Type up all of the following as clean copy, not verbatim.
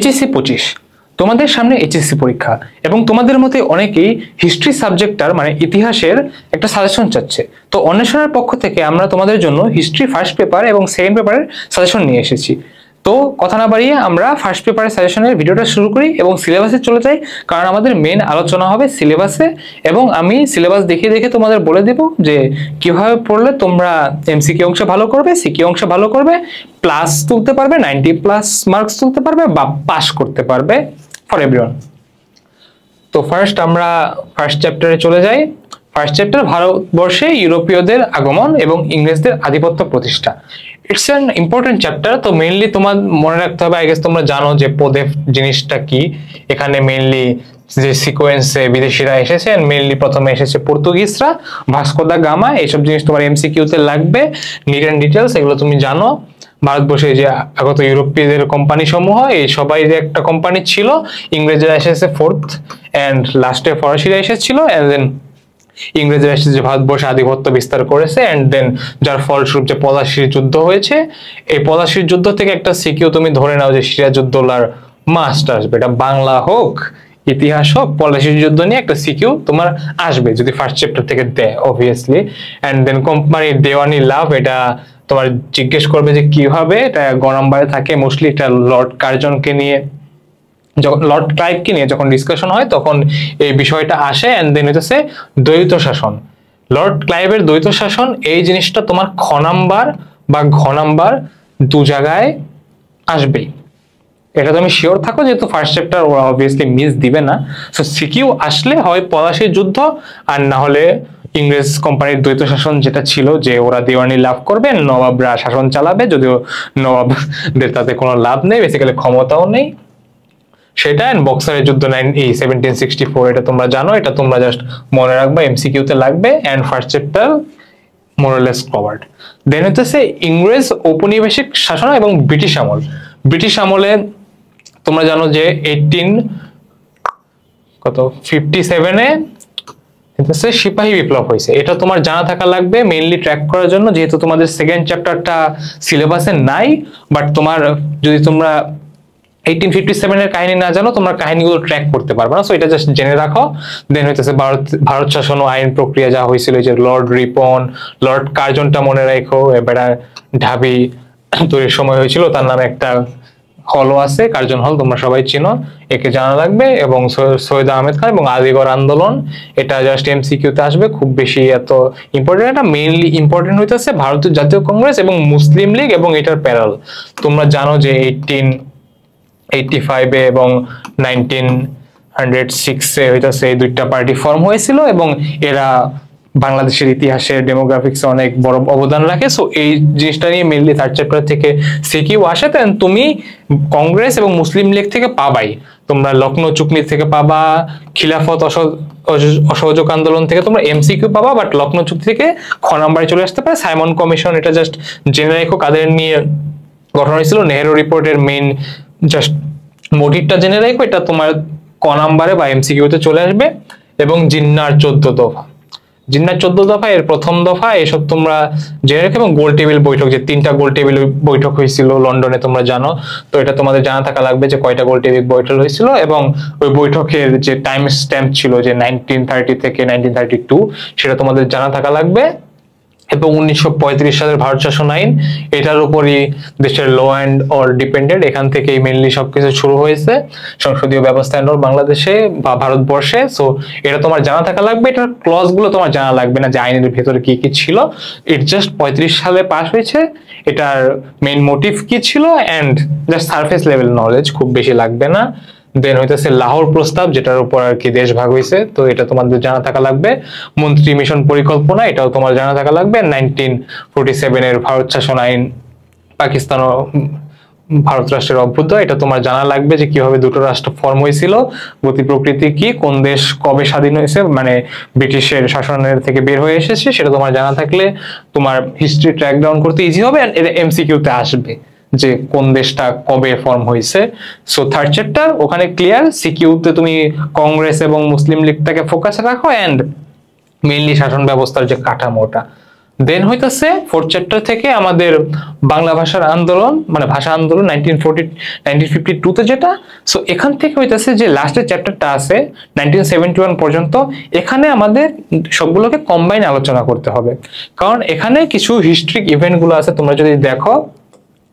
HSC 25 তোমাদের সামনে HSC পরীক্ষা এবং তোমাদের মধ্যে অনেকেই হিস্ট্রি সাবজেক্টটার মানে ইতিহাসের একটা সাজেশন চাচ্ছে। তো অন্বেষণের পক্ষ থেকে আমরা তোমাদের জন্য হিস্ট্রি ফার্স্ট পেপার এবং সেকেন্ড পেপারের সাজেশন নিয়ে এসেছি। তো কথা না বাড়িয়ে আমরা ফার্স্ট পেপারের সাজেশনের ভিডিওটা শুরু করি এবং সিলেবাসে চলে যাই, কারণ আমাদের মেন আলোচনা হবে সিলেবাসে এবং আমি সিলেবাস দেখে দেখে তোমাদের বলে দেব যে কিভাবে পড়লে তোমরা MCQ অংশে ভালো করবে, CQ অংশে ভালো করবে, প্লাস তুলতে পারবে, 90+ মার্কস তুলতে পারবে বা পাস করতে পারবে ফর এভরিওয়ান। তো আমরা ফার্স্ট চ্যাপ্টারে চলে যাই। ফার্স্ট চ্যাপ্টার ভারতবর্ষে ইউরোপীয়দের আগমন এবং ইংরেজদের আধিপত্য প্রতিষ্ঠা। It's an important chapter. তো মেইনলি তোমার মনে রাখতে হবে, আই গেস তোমরা জানো যে পোদেফ জিনিসটা কি। এখানে মেইনলি যে সিকোয়েন্সে বিদেশিরা এসেছে, মেইনলি প্রথমে এসেছে পর্তুগিজরা, ভাস্কো দা গামা, এইসব জিনিস তোমার MCQতে লাগবে, নিট অ্যান্ড ডিটেলস, এগুলো তুমি জানো। ভারতবর্ষে যে আগত ইউরোপীয়দের কোম্পানি সমূহ, এই সবাই যে একটা কোম্পানি ছিল, ইংরেজরা এসেছে ফোর্থ অ্যান্ড লাস্টে ফরাসিরা এসেছিল, এন্ড দেন ইংরেজরা এসে যে ভারতবর্ষে আধিপত্য বিস্তার করেছে, এন্ড দেন যার ফলস্বরূপ যে পলাশির যুদ্ধ হয়েছে, এই পলাশির যুদ্ধ থেকে একটা সিকিউ তুমি ধরে নাও যে সিরাজউদ্দৌলার মাস্ট আসবে। এটা বাংলা হোক, ইতিহাস হোক, পলাশির যুদ্ধ নিয়ে একটা সিকিউ তোমার আসবে যদি ফার্স্ট চ্যাপ্টার থেকে দেয় অবভিয়াসলি। এন্ড দেন কোম্পানির দেওয়ানি লাভ, এটা তোমার জিজ্ঞেস করবে যে কিভাবে, এটা গ নম্বরে থাকে মোস্টলি। এটা লর্ড কার্জনকে নিয়ে, যখন লর্ড ক্লাইভকে নিয়ে যখন ডিসকাশন হয় তখন এই বিষয়টা আসে। এন্ড দেন হচ্ছে দ্বৈত শাসন, লর্ড ক্লাইভের দ্বৈত শাসন, এই জিনিসটা তোমার খ নাম্বার বা ঘ নাম্বার দু জায়গায় আসবেই, এটা তুমি শিওর থাকো, যেহেতু ফার্স্ট চ্যাপ্টার ওরা অবভিয়াসলি মিস দিবে না। সো সিকিউ আসলে হয় পলাশির যুদ্ধ, আর না হলে ইংরেজ কোম্পানির দ্বৈত শাসন যেটা ছিল, যে ওরা দেওয়ানি লাভ করবে, নবাবরা শাসন চালাবে, যদিও নবাবদের তাতে কোনো লাভ নেই, বেসিক্যালি ক্ষমতাও নেই সেটা। এন্ড বক্সারের যুদ্ধ 1764, এটা তোমরা জানো, এটা তোমরা জাস্ট মনে রাখবা, MCQতে লাগবে। And first chapter মোরলেস covered. দেন হচ্ছে ইংরেজ ঔপনিবেশিক শাসন এবং ব্রিটিশ আমল। ব্রিটিশ আমলে তোমরা জানো যে 1857-এ সিপাহী বিপ্লব হয়েছে, এটা তোমার জানা থাকা লাগবে মেইনলি ট্র্যাক করার জন্য, যেহেতু তোমাদের সেকেন্ড চ্যাপ্টারটা সিলেবাসে নাই। বাট তোমার যদি তোমরা 1857-এর কাহিনী না জানো, তোমরা কাহিনীগুলো ট্র্যাক করতে পারবে না, সো এটা জাস্ট জেনে রাখো। দেন হইতেছে ভারত শাসন ও আইন প্রক্রিয়া যা হয়েছিল, যে লর্ড রিপন, লর্ড কার্জনটা মনে রাখো, এবার ঢাবি তৈরির সময় হয়েছিল, তার নামে একটা হলও আছে, কার্জন হল, তোমরা সবাই চিনো, একে জানা লাগবে। এবং সৈয়দ আহমেদ খান এবং আলীগড় আন্দোলন, এটা জাস্ট MCQতে আসবে, খুব বেশি এত ইম্পর্টেন্ট। এটা মেইনলি ইম্পর্টেন্ট হইতেছে ভারতীয় জাতীয় কংগ্রেস এবং মুসলিম লীগ এবং এটার প্যারাল। তোমরা জানো যে 1885-এ এবং 1906-এ হইতেছে এই দুইটা পার্টি ফর্ম হয়েছিল এবং এরা বাংলাদেশের ইতিহাসে ডেমোগ্রাফিক্সে অনেক বড় অবদান রাখে। সো এই জিনিসটা নিয়ে মেইনলি থার্ড চ্যাপ্টার থেকে সিকিউ আসে। দেন তুমি কংগ্রেস এবং মুসলিম লীগ থেকে পাবাই, তোমরা লখনৌ চুক্তি থেকে পাবা, খিলাফত অসহযোগ আন্দোলন থেকে তোমরা MCQ পাবা, বাট লখনৌ চুক্তি থেকে খ নাম্বারে চলে আসতে পারে। সাইমন কমিশন, এটা জাস্ট জেনে রাখো কাদের নিয়ে গঠন হয়েছিল। নেহেরু রিপোর্টের মেইন জাস্ট মোটিভটা জেনে রাখো, এটা তোমার ক নাম্বারে বা MCQতে চলে আসবে। এবং জিন্নার 14 দফা, জিন্নার 14 দফা এর প্রথম দফা, এসব তোমরা জেনে রেখো। এবং গোল টেবিল বৈঠক, যে 3টা গোল টেবিল বৈঠক হয়েছিল লন্ডনে, তোমরা জানো, তো এটা তোমাদের জানা থাকা লাগবে যে কয়টা গোল টেবিল বৈঠক হয়েছিল এবং ওই বৈঠকের যে টাইম স্ট্যাম্প ছিল যে 1930 থেকে 1932, সেটা তোমাদের জানা থাকা লাগবে। এবং 1935 সালের ভারত শাসন আইন, এটার উপরই দেশের ল অ্যান্ড অর ডিপেন্ডেন্ট, এখান থেকেই মেইনলি সবকিছু শুরু হয়েছে, সংসদীয় ব্যবস্থা বাংলাদেশে বা ভারতবর্ষে। সো এটা তোমার জানা থাকা লাগবে। এটার ক্লজ গুলো তোমার জানা লাগবে না যে আইনের ভেতরে কি কি ছিল, ইট জাস্ট 35 সালে পাস হয়েছে, এটার মেইন মোটিভ কি ছিল, and just surface level knowledge, খুব বেশি লাগবে না। দেন হইতেছে লাহোর প্রস্তাব, যেটার উপর আর কি দেশ ভাগ হয়েছে, তো এটা তোমাদের জানা থাকা লাগবে। মন্ত্রী মিশন পরিকল্পনা, এটাও তোমার জানা থাকা লাগবে। 1947-এর ভারত শাসন আইন, পাকিস্তান ও ভারত রাষ্ট্রের অভ্যুদয়, এটা তোমার জানা লাগবে যে কিভাবে দুটো রাষ্ট্র ফর্ম হয়েছিল, গতি প্রকৃতি কি, কোন দেশ কবে স্বাধীন হয়েছে, মানে ব্রিটিশের শাসনের থেকে বের হয়ে এসেছে, সেটা তোমার জানা থাকলে তোমার হিস্ট্রি ট্র্যাক ডাউন করতে ইজি হবে। এটা MCQতে আসবে যে কোন দেশটা কবে ফর্ম হয়েছে। সো থার্ড চ্যাপ্টার ওখানে ক্লিয়ার। সিকিউতে তুমি কংগ্রেস এবং মুসলিম লীগটাকে ফোকাস রাখো, এন্ড মেইনলি শাসন ব্যবস্থার যে কাঠামোটা, দেন হইতেছে 4th চ্যাপ্টার থেকে আমাদের বাংলা ভাষার আন্দোলন, মানে ভাষা আন্দোলন 1952 যেটা। সো এখান থেকে হইতেছে যে লাস্টের চ্যাপ্টারটা আছে 1971 পর্যন্ত, এখানে আমাদের সবগুলোকে কম্বাইন আলোচনা করতে হবে, কারণ এখানে কিছু হিস্ট্রিক ইভেন্ট গুলো আছে। তোমরা যদি দেখো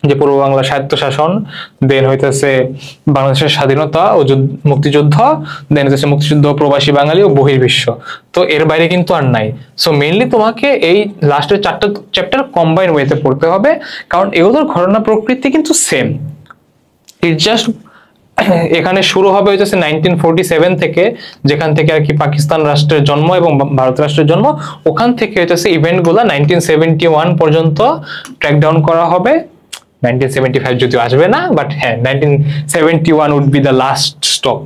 যে পূর্ব বাংলা স্বায়ত্তশাসন, দেন হইতেছে বাংলাদেশের স্বাধীনতা ও মুক্তিযুদ্ধ, দেন হইতেছে মুক্তিযুদ্ধ, প্রবাসী বাঙালি ও বহির্বিশ্ব। তো এর বাইরে কিন্তু আর নাই। সো মেইনলি তোমাকে এই লাস্টের 4টা চ্যাপ্টার কম্বাইন ওয়েতে পড়তে হবে, কারণ এগুলোর ঘটনা প্রকৃতি কিন্তু সেম। ইট জাস্ট এখানে শুরু হবে হইতেছে 1947 থেকে, যেখান থেকে আর কি পাকিস্তান রাষ্ট্রের জন্ম এবং ভারত রাষ্ট্রের জন্ম, ওখান থেকে হইতেছে ইভেন্ট গুলা 1971 পর্যন্ত ট্র্যাক ডাউন করা হবে। 1975 যদিও আসবে না, বাট হ্যাঁ 1971 would be the last stop.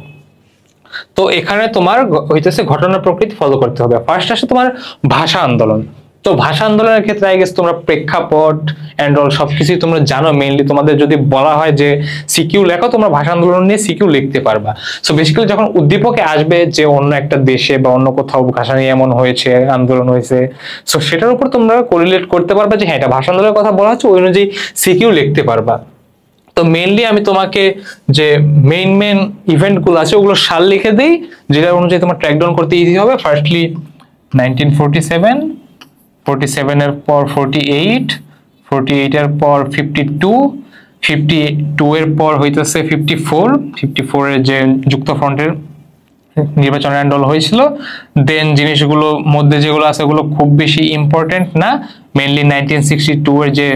তো এখানে তোমার হইতেছে ঘটনা প্রকৃতি ফলো করতে হবে। ফার্স্ট আসে তোমার ভাষা আন্দোলন। তো ভাষা আন্দোলনের ক্ষেত্রে আই গেস তোমরা প্রেক্ষাপট এন্ড অল সবকিছু তোমরা জানো। মেইনলি তোমাদের যদি বলা হয় যে সিকিউ লেখো, তোমরা ভাষা আন্দোলন নিয়ে সিকিউ লিখতে পারবা। সো বেসিক্যালি যখন উদ্দীপকে আসবে যে অন্য একটা দেশে বা অন্য কোথাও ভাষা নিয়ে এমন হয়েছে, আন্দোলন হয়েছে, সো সেটার উপর তোমরা কোরিলেট করতে পারবা যে হ্যাঁ এটা ভাষা আন্দোলনের কথা বলা হচ্ছে, ওই অনুযায়ী সিকিউ লিখতে পারবা। তো মেইনলি আমি তোমাকে যে মেইন ইভেন্ট গুলো আছে ওগুলো সাল লিখে দেই, যেটা অনুযায়ী তোমার ট্র্যাক ডাউন করতে ইজি হবে। ফার্স্টলি 1947, 47 এর পর 48, 48 এর পর 52, 52 এর পর হইতেছে 54, 54 এর যে যুক্তফ্রন্টের নির্বাচনের আন্দোলন হয়েছিল। দেন জিনিসগুলো মধ্যে যেগুলো আছে ওগুলো খুব বেশি ইম্পর্টেন্ট না, মেইনলি 1962 এর যে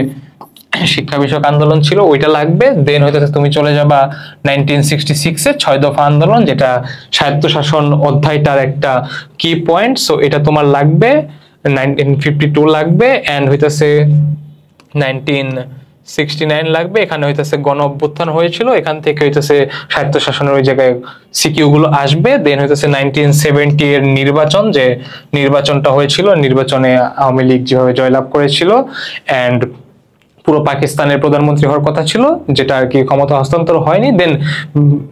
শিক্ষা বিষয়ক আন্দোলন ছিল ওইটা লাগবে। দেন হইতেছে তুমি চলে যাবা 1966 এর 6 দফা আন্দোলন, যেটা স্বায়ত্তশাসন অধ্যায়টার একটা কি পয়েন্ট। সো এটা তোমার লাগবে। 1952 লাগবে, এন্ড হইতেছে 1969 লাগবে। এখানে হইতেছে গণ অভ্যুত্থান হয়েছিল, এখান থেকে হইতেছে স্বায়ত্তশাসনের ওই জায়গায় সিকিউ গুলো আসবে। দেন হইতেছে 1970 এর নির্বাচন, যে নির্বাচনটা হয়েছিল, নির্বাচনে আওয়ামী লীগ যেভাবে জয়লাভ করেছিল এন্ড পুরো পাকিস্তানের প্রধানমন্ত্রী হওয়ার কথা ছিল, যেটা আর কি ক্ষমতা হস্তান্তর হয়নি। দেন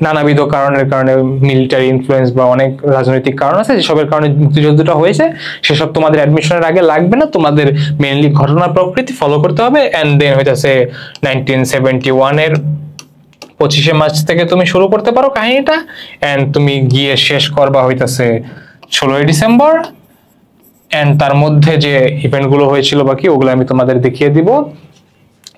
নানাবিধ কারণের কারণে মিলিটারি ইনফ্লুয়েন্স বা অনেক রাজনৈতিক কারণ আছে যেসবের কারণে মুক্তিযুদ্ধটা হয়েছে, সেসব তোমাদের অ্যাডমিশনের আগে লাগবে না। তোমাদের মেইনলি ঘটনা প্রকৃতি ফলো করতে হবে। এন্ড দেন হইতাছে 1971 এর 25শে মার্চ থেকে তুমি শুরু করতে পারো কাহিনীটা, এন্ড তুমি গিয়ে শেষ করবা হইতাছে 16ই ডিসেম্বর। এন্ড তার মধ্যে যে ইভেন্ট গুলো হয়েছিল বাকি ওগুলো আমি তোমাদের দেখিয়ে দিব।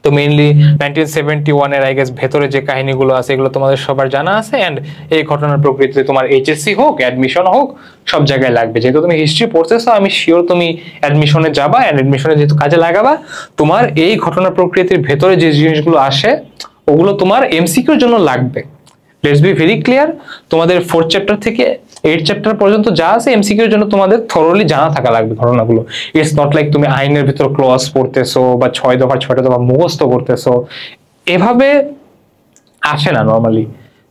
তো মেইনলি 1971 এর আই গেস ভেতরে যে কাহিনীগুলো আছে এগুলো তোমাদের সবার জানা আছে। এন্ড এই ঘটনার প্রকৃতিতে তোমার এইচএসসি হোক, অ্যাডমিশন হোক, সব জায়গায় লাগবে। যেহেতু তুমি হিস্ট্রি পড়তেছো, আমি শিওর তুমি অ্যাডমিশনে যাবা, এন্ড অ্যাডমিশনে যেহেতু কাজে লাগাবা, তোমার এই ঘটনা প্রকৃতির ভেতরে যে জিনিসগুলো আসে ওগুলো তোমার এমসিকিউর জন্য লাগবে। লেটস বি ভেরি ক্লিয়ার, তোমাদের 4th চ্যাপ্টার থেকে 8th চ্যাপ্টার পর্যন্ত যা আছে এমসিকিউর জন্য তোমাদের থরলি জানা থাকা লাগবে ঘটনাগুলো। ইটস নট লাইক তুমি আইনের ভিতর ক্লজ পড়তেছো বা 6 দফা 6টা দফা মুখস্থ করতেছো, এভাবে আসে না নরমালি।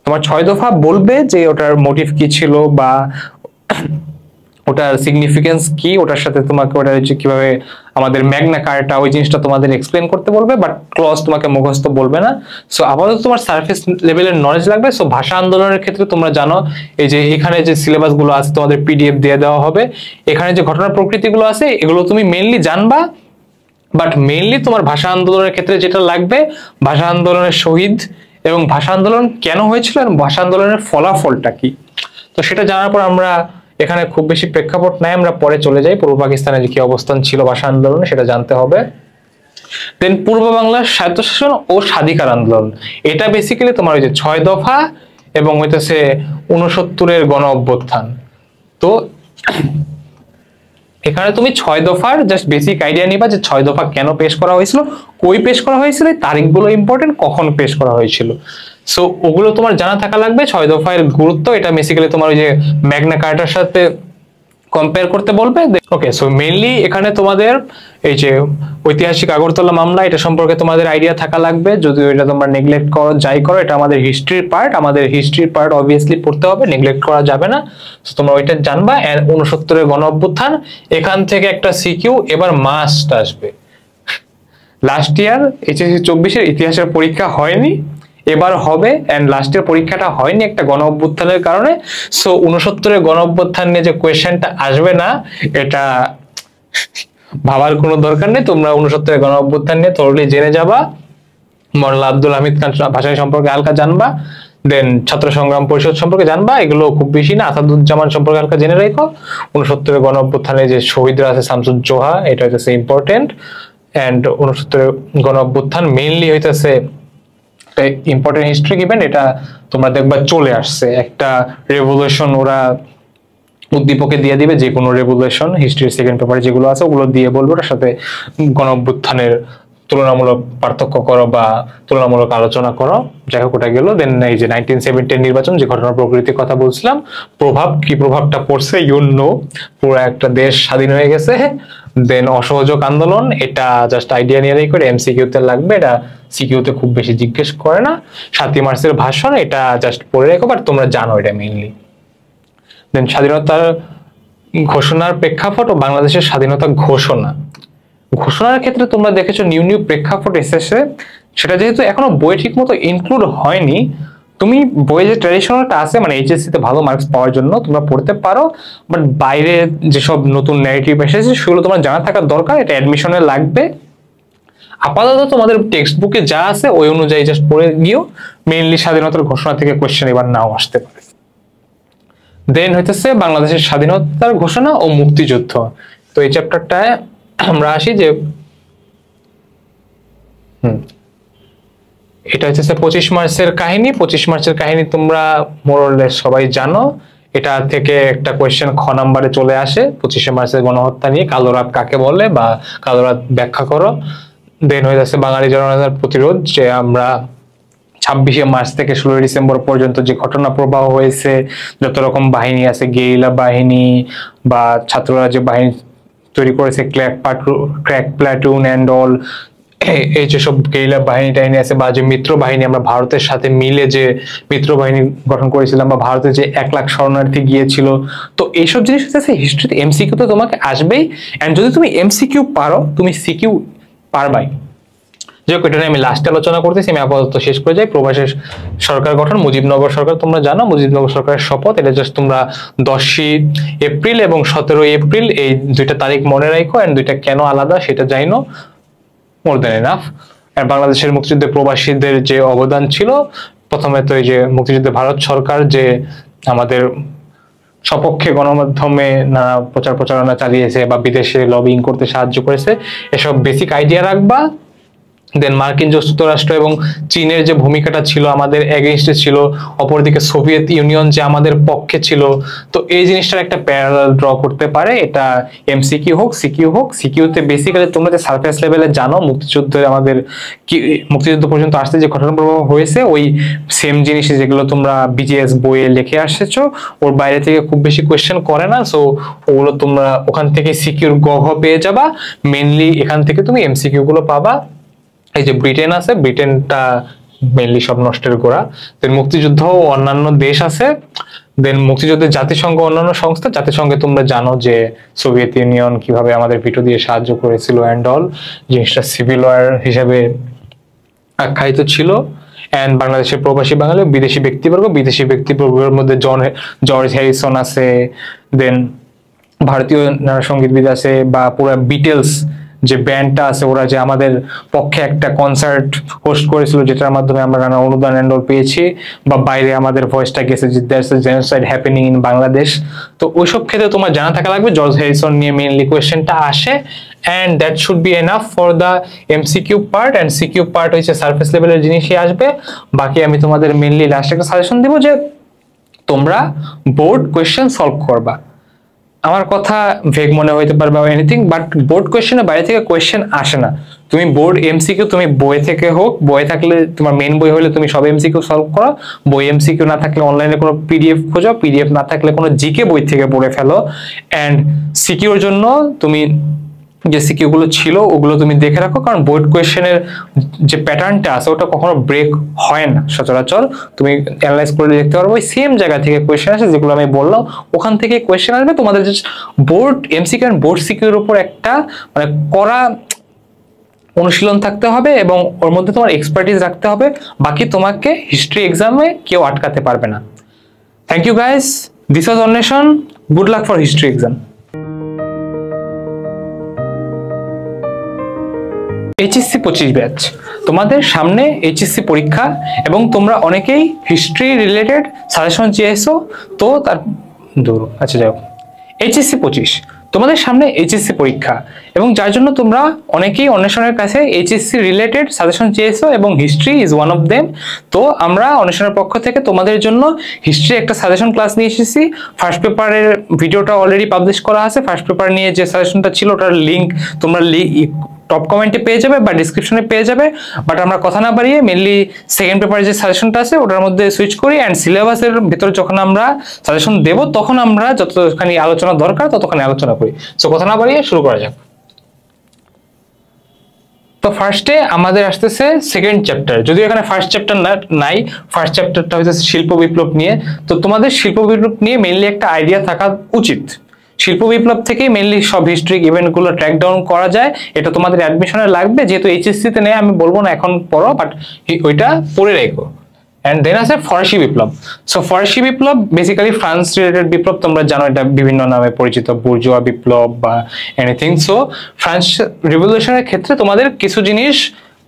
তোমার 6 দফা বলবে যে ওটার মোটিভ কি ছিল বা ওটার সিগনিফিকেন্স কি, ওটার সাথে তোমাকে ওটা হচ্ছে কিভাবে আমাদের ম্যাগনা কার্টা ওই জিনিসটা তোমাদের এক্সপ্লেন করতে বলবে, বাট ক্লজ তোমাকে মুখস্থ বলবে না। সো আপাতত তোমার সারফেস লেভেলের নলেজ লাগবে। সো ভাষা আন্দোলনের ক্ষেত্রে তোমরা জানো এই যে এখানে যে সিলেবাস গুলো আছে তোমাদের পিডিএফ দিয়ে দেওয়া হবে, এখানে যে ঘটনার প্রকৃতিগুলো আছে এগুলো তুমি মেইনলি জানবা। বাট মেইনলি তোমার ভাষা আন্দোলনের ক্ষেত্রে যেটা লাগবে, ভাষা আন্দোলনের শহীদ এবং ভাষা আন্দোলন কেন হয়েছিল এবং ভাষা আন্দোলনের ফলাফলটা কি। তো সেটা জানার পর আমরা এখানে খুব বেশি প্রেক্ষাপট নাই, আমরা পরে চলে যাই পূর্ব পাকিস্তানের কি অবস্থান ছিল ভাষা আন্দোলনে সেটা জানতে হবে। দেন পূর্ব বাংলার স্বায়ত্তশাসন ও স্বাধিকার আন্দোলন, এটা বেসিক্যালি তোমার ওই যে 6 দফা এবং হইতেছে 69 এর গণ অভ্যুত্থান। তো এখানে তুমি 6 দফার জাস্ট বেসিক আইডিয়া নিবা যে 6 দফা কেন পেশ করা হয়েছিল, কই পেশ করা হয়েছিল, তারিখগুলো ইম্পর্টেন্ট, কখন পেশ করা হয়েছিল। সো ওগুলো তোমার জানা থাকা লাগবে। 6 দফার গুরুত্ব এটা বেসিক্যালি তোমার ওই যে ম্যাগনা কার্টার সাথে কম্পেয়ার করতে বলবে। ওকে, সো মেইনলি এখানে তোমাদের এই যে ঐতিহাসিক আগরতলা মামলা এটা সম্পর্কে তোমাদের আইডিয়া থাকা লাগবে। যদিও এটা তোমরা নেগলেক্ট করো যাই করো, এটা আমাদের হিস্ট্রির পার্ট, আমাদের হিস্ট্রির পার্ট অবভিয়াসলি পড়তে হবে, নেগলেক্ট করা যাবে না। তো তোমরা ওইটা জানবা। 69 এর গণ অভ্যুত্থান, এখান থেকে একটা সিকিউ এবার মাস্ট আসবে। লাস্ট ইয়ার এইচএসসি 24 এর ইতিহাসের পরীক্ষা হয়নি, এবার হবে। এন্ড লাস্টের পরীক্ষাটা হয়নি একটা গণ অভ্যুত্থানের কারণে। সো 69 এর গণ অভ্যুত্থান নিয়ে যে কোয়েশ্চেনটা আসবে না, এটা ভাবার কোনো দরকার নেই, তোমরা 69 গণ অভ্যুত্থান নিয়ে থরলি জেনে যাবা, মৌলানা আব্দুল হামিদ খান ভাসানী সম্পর্কে হালকা জানবা, দেন ছাত্র সংগ্রাম পরিষদ সম্পর্কে জানবা, এগুলো খুব বেশি না। আসাদুজ্জামান সম্পর্কে হালকা জেনে রাখো। 69 গণ অভ্যুত্থানে যে শহীদরা আছে শামসুজ্জোহা, এটা হচ্ছে ইম্পর্টেন্ট। এন্ড 69 গণ অভ্যুত্থান মেইনলি হইতেছে ইম্পর্টেন্ট হিস্ট্রিক ইভেন্ট, এটা তোমরা দেখবা চলে আসছে একটা রেভলিউশন, ওরা উদ্দীপকে দিয়ে দিবে যে কোনো রেভলিউশন, হিস্ট্রির সেকেন্ড পেপারে যেগুলো আছে ওগুলো দিয়ে বলবো, তার সাথে গণ অভ্যুত্থানের তুলনামূলক পার্থক্য করো বা তুলনামূলক আলোচনা করো। যাই হোক ওটা গেল। দেন এই যে 1970 নির্বাচন, যে ঘটনার প্রকৃতির কথা বলছিলাম, কি প্রভাবটা পড়ছে পুরো একটা দেশ স্বাধীন হয়ে গেছে। দেন অসহযোগ আন্দোলন, এটা জাস্ট আইডিয়া নিয়ে রেখে এমসিকিউ তে লাগবে, এটা সিকিউ তে খুব বেশি জিজ্ঞেস করে না। 7ই মার্চের ভাষণ, এটা জাস্ট পড়ে রেখো, বাট তোমরা জানো এটা মেইনলি। দেন স্বাধীনতার ঘোষণার প্রেক্ষাপট ও বাংলাদেশের স্বাধীনতা ঘোষণার ক্ষেত্রে তোমরা দেখেছো নিউ প্রেক্ষাপট এসেছে, সেটা যেহেতু এখনো বই ঠিক মতো ইনক্লুড হয়নি, তুমি বইয়ে যে ট্র্যাডিশনালটা আছে মানে এইচএসসি তে ভালো মার্কস পাওয়ার জন্য তোমরা পড়তে পারো, বাট বাইরে যেসব নতুন ন্যারেটিভ এসেছে সেগুলো তোমার জানা থাকার দরকার, এটা অ্যাডমিশনে লাগবে। আপাতত তোমাদের টেক্সট বুকে যা আছে ওই অনুযায়ী জাস্ট পড়ে গিয়েও, মেইনলি স্বাধীনতার ঘোষণা থেকে কোয়েশ্চেন এবার নাও আসতে পারে। দেন হইতেছে বাংলাদেশের স্বাধীনতার ঘোষণা ও মুক্তিযুদ্ধ। তো এই চ্যাপ্টারটায় আমরা আসি যে এটা হচ্ছে 25 মার্চের কাহিনী। 25 মার্চের কাহিনী তোমরা মোরলেস সবাই জানো, এটা থেকে একটা কোয়েশ্চেন খ নাম্বারে চলে আসে 25শে মার্চের গণহত্যা নিয়ে, কালো রাত কাকে বলে বা কালো রাত ব্যাখ্যা করো। দেন হয়ে যাচ্ছে বাঙালি জনগণের প্রতিরোধ, যে আমরা 26শে মার্চ থেকে 16ই ডিসেম্বর পর্যন্ত যে ঘটনা প্রবাহ হয়েছে, যত রকম বাহিনী আছে, গেরিলা বাহিনী বা ছাত্ররা যে বাহিনী তৈরি করেছে, ক্র্যাক প্লাটুন অ্যান্ড অল, এই যেসব গেরিলা বাহিনী টাহিনী আছে, বা যে মিত্র বাহিনী আমরা ভারতের সাথে মিলে যে মিত্র বাহিনী গঠন করেছিলাম, বা ভারতে যে 1 লাখ শরণার্থী গিয়েছিল, তো এইসব জিনিস হচ্ছে হিস্ট্রিতে এমসিকিউ তো তোমাকে আসবেই। এন্ড যদি তুমি এমসিকিউ পারো তুমি সিকিউ পারবাই। যাই হোক, এটা নিয়ে আমি লাস্টে আলোচনা করতেছি, আমি আপাতত শেষ করে যাই। প্রবাসী সরকার গঠন, মুজিবনগর সরকার তোমরা জানো, মুজিবনগর সরকারের শপথ, এটা জাস্ট তোমরা 10ই এপ্রিল এবং 17ই এপ্রিল এই দুইটা তারিখ মনে রাখো, এন্ড দুইটা কেন আলাদা সেটা জানো, মোর দ্যান এনাফ। আর বাংলাদেশের মুক্তিযুদ্ধে প্রবাসীদের যে অবদান ছিল, প্রথমে তো এই যে মুক্তিযুদ্ধে ভারত সরকার যে আমাদের সপক্ষে গণমাধ্যমে নানা প্রচার প্রচারণা চালিয়েছে বা বিদেশে লবিং করতে সাহায্য করেছে, এসব বেসিক আইডিয়া রাখবা। দেন মার্কিন যুক্তরাষ্ট্র এবং চীনের যে ভূমিকাটা ছিল আমাদের এগেইনস্টে ছিল, অপরদিকে সোভিয়েত ইউনিয়ন যে আমাদের পক্ষে ছিল, তো এই জিনিসটার একটা প্যারালাল ড্র করতে পারে। এটা এমসিকিউ হোক সিকিউ হোক, সিকিউতে বেসিক্যালি তোমরা যে সারফেস লেভেলে জানো মুক্তিযুদ্ধে আমাদের কি মুক্তিযুদ্ধ পর্যন্ত আসতে যে ঘটনা প্রবাহ হয়েছে, ওই সেম জিনিস যেগুলো তোমরা বিজিএস বইয়ে লিখে আসছো, ওর বাইরে থেকে খুব বেশি কোয়েশ্চেন করে না, সো ওগুলো তোমরা ওখান থেকে সিকিউর গঘ পেয়ে যাবা। মেইনলি এখান থেকে তুমি এমসিকিউ গুলো পাবা। এই যে ব্রিটেন আছে, ব্রিটেনটা মেইনলি সব নষ্টের গোড়া। দেন মুক্তিযুদ্ধ অন্যান্য দেশ আছে, দেন মুক্তিযুদ্ধের জাতিসংঘ অন্যান্য সংস্থা, জাতিসংঘে তোমরা জানো যে সোভিয়েত ইউনিয়ন কিভাবে আমাদের ভিটো দিয়ে সাহায্য করেছিল অ্যান্ড অল, জিনিসটা সিভিল ওয়ার হিসেবে আখ্যায়িত ছিল। এন্ড বাংলাদেশের প্রবাসী বাঙালি বিদেশি ব্যক্তিবর্গের মধ্যে জর্জ হ্যারিসন আছে, দেন ভারতীয় নানা সঙ্গীতবিদ আছে, বা পুরো বিটেলস যে ব্যান্ডটা আছে ওরা যে আমাদের পক্ষে একটা কনসার্ট হোস্ট করেছিল, যেটার মাধ্যমে আমরা নানা অনুদান এন্ডল পেয়েছি, বা বাইরে আমাদের ভয়েসটা গেছে যে that's a genocide happening in Bangladesh. তো ওইসব ক্ষেত্রে তোমার জানা থাকা লাগবে। জর্জ হ্যারিসন নিয়ে মেইনলি কোয়েশ্চেনটা আসে, and that should be enough for the MCQ part, and CQ part হচ্ছে সারফেস লেভেলের জিনিসই আসবে। বাকি আমি তোমাদের মেইনলি লাস্ট একটা সাজেশন দিব যে তোমরা বোর্ড কোয়েশ্চেন সলভ করবা। আমার কথা ভেগ মনে হইতে পারে বা এনিথিং, বাট বোর্ড কোয়েশ্চেনের বাইরে থেকে কোয়েশ্চেন আসে না। তুমি বোর্ড এমসিকিউ তুমি বই থেকে হোক, বই থাকলে তোমার মেইন বই হলে তুমি সব এমসিকিউ সলভ করো, বই এমসিকিউ না থাকলে অনলাইনে কোনো পিডিএফ খোঁজো, পিডিএফ না থাকলে কোনো জিকে বই থেকে পড়ে ফেলো। এন্ড সিকিউর জন্য তুমি যে সিকিউ গুলো ছিল ওগুলো তুমি দেখে রাখো, কারণ বোর্ড কোয়েশ্চেনের যে প্যাটার্নটা আছে ওটা কখনো ব্রেক হয় না সচরাচর। তুমি অ্যানালাইজ করে দেখতে পারবো ওই সেম জায়গা থেকে কোয়েশ্চেন আসে, যেগুলো আমি বললাম ওখান থেকে কোয়েশ্চেন আসবে। তোমাদের বোর্ড এমসিকিউ এন্ড বোর্ড সিকিউর উপর একটা মানে কড়া অনুশীলন থাকতে হবে এবং ওর মধ্যে তোমার এক্সপার্টিস রাখতে হবে। বাকি তোমাকে হিস্ট্রি এক্সামে কেউ আটকাতে পারবে না। Thank you guys, this was অন্বেষণ। Good luck for history exam. HSC 25 batch, তোমাদের সামনে এইচএসসি পরীক্ষা এবং তোমরা অনেকেই হিস্ট্রি রিলেটেড সাজেশন চেয়েছো। তো তার আচ্ছা যাও, এইচএসসি 25 তোমাদের সামনে এইচএসসি পরীক্ষা এবং যার জন্য তোমরা অনেকেই অন্বেষণের কাছে এইচএসসি রিলেটেড সাজেশন চেয়েছো এবং history is one of them. তো আমরা অন্বেষণের পক্ষ থেকে তোমাদের জন্য হিস্ট্রি একটা সাজেশন ক্লাস নিয়ে এসেছি। ফার্স্ট পেপারের ভিডিওটা অলরেডি পাবলিশ করা আছে। ফার্স্ট পেপার নিয়ে যে সাজেশনটা ছিল ওটার লিঙ্ক তোমরা টপ কমেন্টে পেয়ে যাবে বা ডিসক্রিপশনে পেয়ে যাবে। বাট আমরা কথা না বাড়িয়ে মেনলি সেকেন্ড পেপারে যে সাজেশনটা আছে ওটার মধ্যে সুইচ করি, অ্যান্ড সিলেবাসের ভিতরে যখন আমরা সাজেশন দেব তখন আমরা যতখানি আলোচনা দরকার ততখানি আলোচনা করি। সো কথা না বাড়িয়ে শুরু করা যাক। তো ফার্স্টে আমাদের আসতেছে সেকেন্ড চ্যাপ্টার, যদিও এখানে ফার্স্ট চ্যাপ্টার নাই। ফার্স্ট চ্যাপ্টারটা হচ্ছে শিল্প বিপ্লব নিয়ে। তো তোমাদের শিল্প বিপ্লব নিয়ে মেনলি একটা আইডিয়া থাকা উচিত। শিল্প বিপ্লব থেকেই মেনলি সব হিস্ট্রিক ইভেন্টগুলো ট্র্যাক ডাউন করা যায়। এটা তোমাদের অ্যাডমিশনে লাগবে, যেহেতু এইচএসসি তে নেই আমি বলবো না এখন পড়ো, বাট ওইটা পড়ে রেখো। অ্যান্ড দেন আছে ফরাসি বিপ্লব। সো ফরাসি বিপ্লব বেসিক্যালি ফ্রান্স রিলেটেড বিপ্লব, তোমরা জানো এটা বিভিন্ন নামে পরিচিত, বুর্জোয়া বিপ্লব বা এনিথিং। সো ফ্রান্স রিভলিউশনের ক্ষেত্রে তোমাদের কিছু জিনিস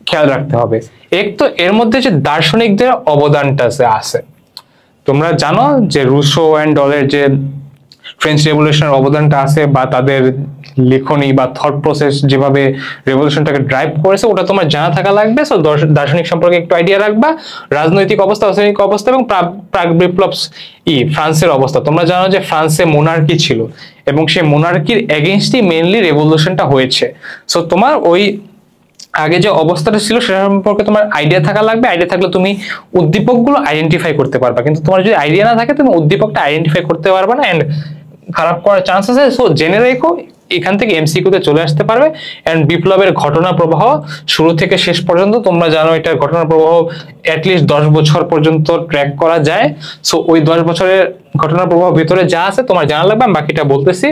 খেয়াল রাখতে হবে। এক তো এর মধ্যে যে দার্শনিকদের অবদানটা আছে, তোমরা জানো যে রুসো অ্যান্ড ডলের যে ফ্রেঞ্চ রেভলিউশনের অবদানটা আছে বা তাদের লেখনী বা থট প্রসেস যেভাবে রেভলিউশনটাকে ড্রাইভ করেছে ওটা তোমার জানা থাকা লাগবে। সো দার্শনিক সম্পর্কে একটু আইডিয়া রাখবা। রাজনৈতিক অবস্থা, অর্থনৈতিক অবস্থা এবং প্রাক বিপ্লব ফ্রান্সের অবস্থা। তোমরা জানো যে ফ্রান্সে মোনার্কি ছিল এবং সেই মোনার্কির এগেইনস্টই মেইনলি রেভলিউশনটা হয়েছে। সো তোমার ওই আগে যে অবস্থাটা ছিল সেটা সম্পর্কে তোমার আইডিয়া থাকা লাগবে। আইডিয়া থাকলে তুমি উদ্দীপকগুলো আইডেন্টিফাই করতে পারবা, কিন্তু তোমার যদি আইডিয়া না থাকে তুমি উদ্দীপকটা আইডেন্টিফাই করতে পারবে না, এন্ড খারাপ করার চান্স আছে। সো জেনে রেখো, এখান থেকে এমসিকিউতে চলে আসতে পারবে। এন্ড বিপ্লবের ঘটনা প্রবাহ শুরু থেকে শেষ পর্যন্ত তোমরা জানো এটার ঘটনা প্রবাহ অ্যাটলিস্ট 10 বছর পর্যন্ত ট্র্যাক করা যায়। সো ওই 10 বছরের ঘটনা প্রবাহ ভিতরে যা আছে তোমার জানা লাগবে। আমি বাকিটা বলতেছি।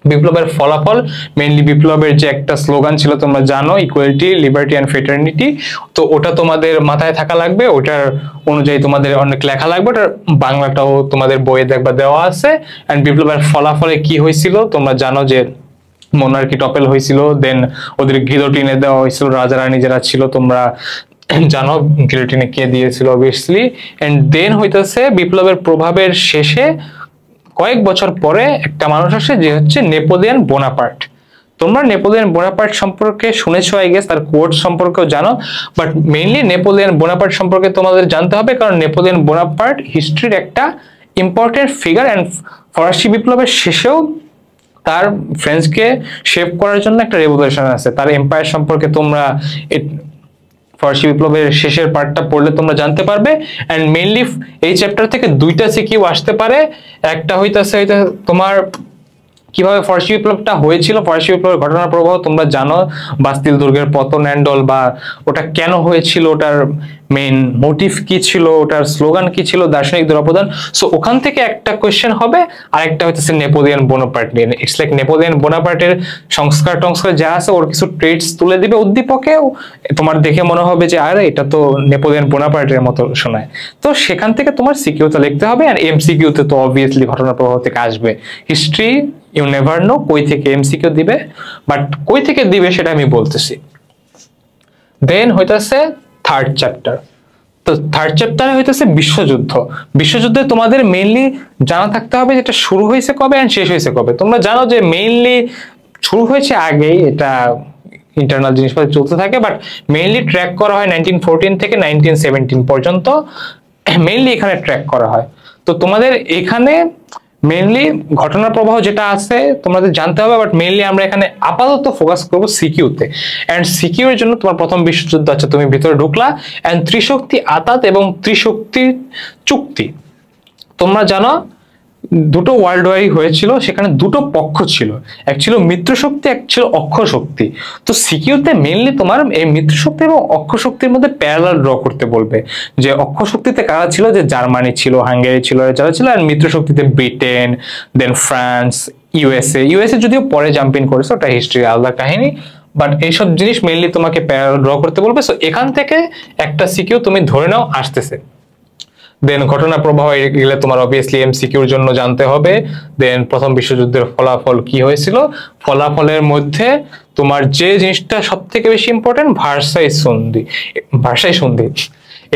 বিপ্লবের ফলাফল, মেইনলি বিপ্লবের যে একটা স্লোগান ছিল তোমরা জানো, ইকুয়ালিটি, লিবার্টি অ্যান্ড ফ্রেটার্নিটি। তো ওটা তোমাদের মাথায় থাকা লাগবে, ওটার অনুযায়ী তোমাদের অনেক লেখা লাগবে। ওটার বাংলাটাও তোমাদের বইয়ে দেখবা দেওয়া আছে। অ্যান্ড বিপ্লবের ফলাফলে কি হয়েছিল তোমরা জানো যে মোনার্কি টপেল হয়েছিল, দেন ওদের গিলোটিনে দেওয়া হয়েছিল, রাজা রানী যারা ছিল তোমরা জানো গিলোটিনে কে দিয়েছিল অবভিয়াসলি। এন্ড দেন হইতেছে বিপ্লবের প্রভাবের শেষে কয়েক বছর পরে একটা মানুষ আসে যে হচ্ছে নেপোলিয়ন বোনাপার্ট। তোমরা নেপোলিয়ন বোনাপার্ট সম্পর্কে শুনেছো আই গেস, তার কোট সম্পর্কেও জানো, বাট মেইনলি নেপোলিয়ন বোনাপার্ট সম্পর্কে তোমাদের জানতে হবে, কারণ নেপোলিয়ন বোনাপার্ট হিস্ট্রির একটা ইম্পর্টেন্ট ফিগার। অ্যান্ড ফরাসি বিপ্লবের শেষেও তার ফ্রেঞ্চকে শেপ করার জন্য একটা রেভলিউশন আছে। তার এম্পায়ার সম্পর্কে তোমরা ফরাসি বিপ্লবের শেষের পার্টটা পড়লে তোমরা জানতে পারবে। এন্ড মেইনলি এই চ্যাপ্টার থেকে দুইটা সিকিউ আসতে পারে। একটা হইতাছে তোমার কিভাবে ফরাসি বিপ্লবটা হয়েছিল, ফরাসি বিপ্লবের ঘটনা প্রবাহ তোমরা জানো, বাস্তিল দুর্গের পতন অ্যান্ড অল, বা ওটা কেন হয়েছিল, ওটার মেইন মোটিভ কি ছিল, ওটার স্লোগান কি ছিল, দার্শনিকদের অবদান। সো ওখান থেকে একটা কোয়েশ্চেন হবে। আর একটা হইতেছে নেপোলিয়ন বোনাপার্ট নিয়ে। ইটস লাইক নেপোলিয়ন বোনাপার্টের সংস্কার টংস্কার যা আছে ওর কিছু ট্রেডস তুলে দিবে উদ্দীপকে, তোমার দেখে মনে হবে যে আরে এটা তো নেপোলিয়ন বোনাপার্টের মতো শোনায়। তো সেখান থেকে তোমার সিকিউতে লিখতে হবে। আর এমসিকিউতে তো অবভিয়াসলি ঘটনা প্রবাহ থেকে আসবে। হিস্ট্রি ইউ নেভার নো কই থেকে এমসিকিউ দিবে, বাট কই থেকে দিবে সেটা আমি বলতেছি। দেন হইতাছে থার্ড চ্যাপ্টার। তো থার্ড চ্যাপ্টারে হইতেছে বিশ্বযুদ্ধ। বিশ্বযুদ্ধে তোমাদের মেইনলি জানা থাকতে হবে যেটা শুরু হয়েছে কবে এন্ড শেষ হয়েছে কবে। তোমরা জানো যে মেইনলি শুরু হয়েছে আগেই, এটা ইন্টারনাল জিনিসপত্র চলতে থাকে, বাট মেইনলি ট্র্যাক করা হয় 1914 থেকে 1917 পর্যন্ত। মেইনলি এখানে ট্র্যাক করা হয়। তো তোমাদের এখানে মেইনলি ঘটনা প্রবাহ যেটা আছে তোমাদের জানতে হবে, বাট মেইনলি আমরা এখানে আপাতত ফোকাস করবো সিকিউতে। এন্ড সিকিউ এর জন্য তোমার প্রথম বিশ্বযুদ্ধ আছে, তুমি ভিতরে ঢুকলা। এন্ড ত্রিশক্তি আতাত এবং ত্রিশক্তির চুক্তি, তোমরা জানো দুটো ওয়ার্ল্ড ওয়ারই হয়েছিল, সেখানে দুটো পক্ষ ছিল, এক ছিল মিত্র শক্তি, এক ছিল অক্ষ শক্তি। তো সিকিউতে মেইনলি তোমার এই মিত্র শক্তি এবং অক্ষ শক্তির মধ্যে প্যারালাল ড্র করতে বলবে, যে অক্ষ শক্তিতে কারা ছিল, যে জার্মানি ছিল, হাঙ্গেরি ছিল, যারা ছিল। আর মিত্র শক্তিতে ব্রিটেন, দেন ফ্রান্স, ইউএসএ যদিও পরে জাম্প ইন করেছে, ওটা হিস্ট্রি আলাদা কাহিনী, বাট এইসব জিনিস মেইনলি তোমাকে প্যারালাল ড্র করতে বলবে। সো এখান থেকে একটা সিকিউ তুমি ধরে নাও আসতেছে। দেন ঘটনা প্রবাহ গেলে তোমার অবভিয়াসলি এমসিকিউর জন্য জানতে হবে। দেন প্রথম বিশ্বযুদ্ধের ফলাফল কি হয়েছিল, ফলাফলের মধ্যে তোমার যে জিনিসটা সব থেকে বেশি ইম্পর্টেন্ট ভার্সাই সন্ধি,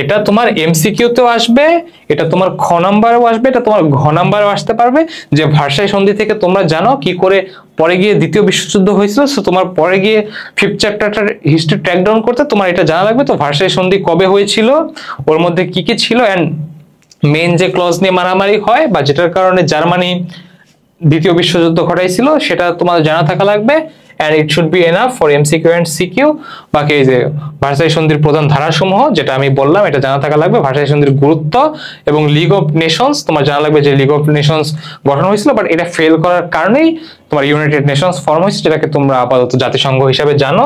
এটা তোমার এমসিকিউতেও আসবে, এটা তোমার খ নাম্বারেও আসবে, এটা তোমার ঘ নাম্বারেও আসতে পারবে। যে ভার্সাই সন্ধি থেকে তোমরা জানো কি করে পরে গিয়ে দ্বিতীয় বিশ্বযুদ্ধ হয়েছিল, সো তোমার পরে গিয়ে 5th চ্যাপ্টারটার হিস্ট্রি ট্র্যাক ডাউন করতে তোমার এটা জানা লাগবে। তো ভার্সাই সন্ধি কবে হয়েছিল, ওর মধ্যে কি কি ছিল, এন্ড মেইন যে ক্লজ নিয়ে মারামারি হয় বা যেটার কারণে জার্মানি দ্বিতীয় বিশ্বযুদ্ধ ঘটাইছিল সেটা তোমাদের জানা থাকা লাগবে। and it should be enough for MCQ and CQ। বাকি এই যে ভার্সাই সন্ধির প্রধান ধারাসমূহ যেটা আমি বললাম এটা জানা থাকা লাগবে, ভার্সাই সন্ধির গুরুত্ব এবং লিগ অফ নেশনস তোমার জানা লাগবে যে লিগ অফ নেশনস গঠন হয়েছিল, বাট এটা ফেল করার কারণেই তোমার ইউনাইটেড নেশনস ফর্ম হয়েছে, যেটাকে তোমরা আপাতত জাতিসংঘ হিসাবে জানো।